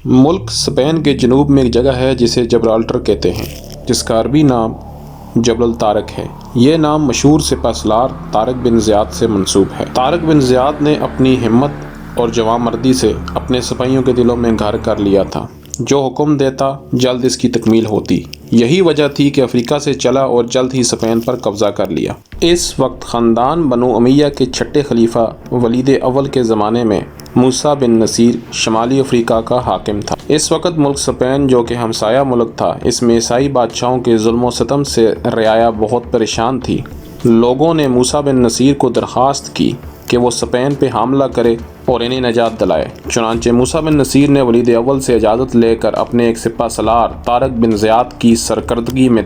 ملک Spain کے جنوب میں ایک جگہ ہے جسے جبرالٹر کہتے ہیں، جس کا عربی نام جبل الطارق ہے۔ یہ نام مشہور سپہ سالار طارق بن زیاد سے منسوب ہے۔ طارق بن زیاد نے اپنی ہمت اور جواں مردی سے اپنے سپاہیوں کے دلوں میں گھر کر لیا تھا۔ جو حکم دیتا جلد اس کی تکمیل ہوتی۔ یہی وجہ تھی کہ افریقہ سے چلا اور جلد ہی اسپین پر قبضہ کر لیا۔ اس وقت خاندان بنو امیہ کے چھٹے خلیفہ ولید اول کے زمانے میں موسیٰ بن نصیر شمالی افریقہ کا حاکم تھا۔ اس وقت ملک اسپین جو کہ ہمسایہ ملک تھا، اس میں عیسائی بادشاہوں کے ظلم و ستم سے رعایا بہت پریشان تھی۔ لوگوں نے موسیٰ بن نصیر کو درخواست کی کہ وہ اسپین پہ حملہ کرے اور انہیں نجات دلائے۔ چنانچہ موسیٰ بن نصیر نے ولید اول سے اجازت لے کر اپنے ایک سپہ سالار طارق بن زیاد کی سرکردگی میں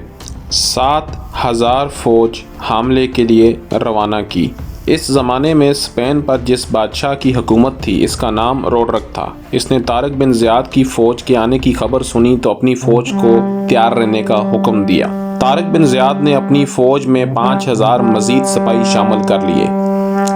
7,000 فوج حملے کے لیے روانہ کی۔ اس زمانے میں اسپین پر جس بادشاہ کی حکومت تھی، اس کا نام روڈرک تھا۔ اس نے طارق بن زیاد کی فوج کے آنے کی خبر سنی تو اپنی فوج کو تیار رہنے کا حکم دیا۔ طارق بن زیاد نے اپنی فوج میں 5,000 مزید سپاہی شامل کر لیے۔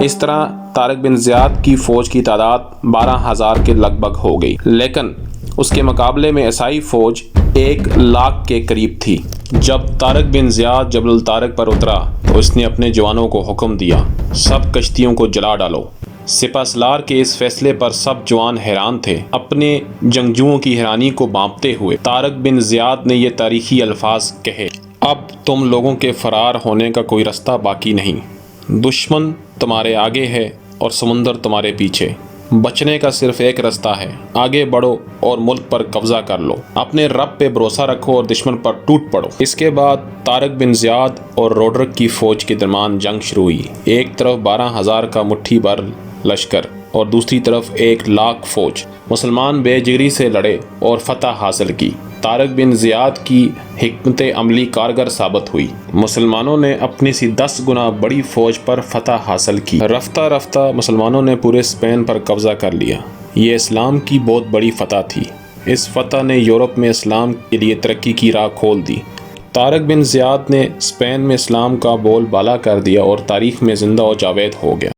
اس طرح طارق بن زیاد کی فوج کی تعداد 12,000 کے لگ بھگ ہو گئی، لیکن اس کے مقابلے میں عیسائی فوج 1,00,000 کے قریب تھی۔ جب طارق بن زیاد جبل الطارق پر اترا تو اس نے اپنے جوانوں کو حکم دیا، سب کشتیوں کو جلا ڈالو۔ سپہ سالار کے اس فیصلے پر سب جوان حیران تھے۔ اپنے جنگجوؤں کی حیرانی کو بانپتے ہوئے طارق بن زیاد نے یہ تاریخی الفاظ کہے: اب تم لوگوں کے فرار ہونے کا کوئی رستہ باقی نہیں۔ دشمن تمہارے آگے ہے اور سمندر تمہارے پیچھے۔ بچنے کا صرف ایک رستہ ہے، آگے بڑھو اور ملک پر قبضہ کر لو۔ اپنے رب پہ بھروسہ رکھو اور دشمن پر ٹوٹ پڑو۔ اس کے بعد طارق بن زیاد اور روڈرک کی فوج کے درمیان جنگ شروع ہوئی۔ ایک طرف 12,000 کا مٹھی بھر لشکر اور دوسری طرف 1,00,000 فوج۔ مسلمان بے جگری سے لڑے اور فتح حاصل کی۔ طارق بن زیاد کی حکمت عملی کارگر ثابت ہوئی۔ مسلمانوں نے اپنی سی 10 گنا بڑی فوج پر فتح حاصل کی۔ رفتہ رفتہ مسلمانوں نے پورے اسپین پر قبضہ کر لیا۔ یہ اسلام کی بہت بڑی فتح تھی۔ اس فتح نے یورپ میں اسلام کے لیے ترقی کی راہ کھول دی۔ طارق بن زیاد نے اسپین میں اسلام کا بول بالا کر دیا اور تاریخ میں زندہ و جاوید ہو گیا۔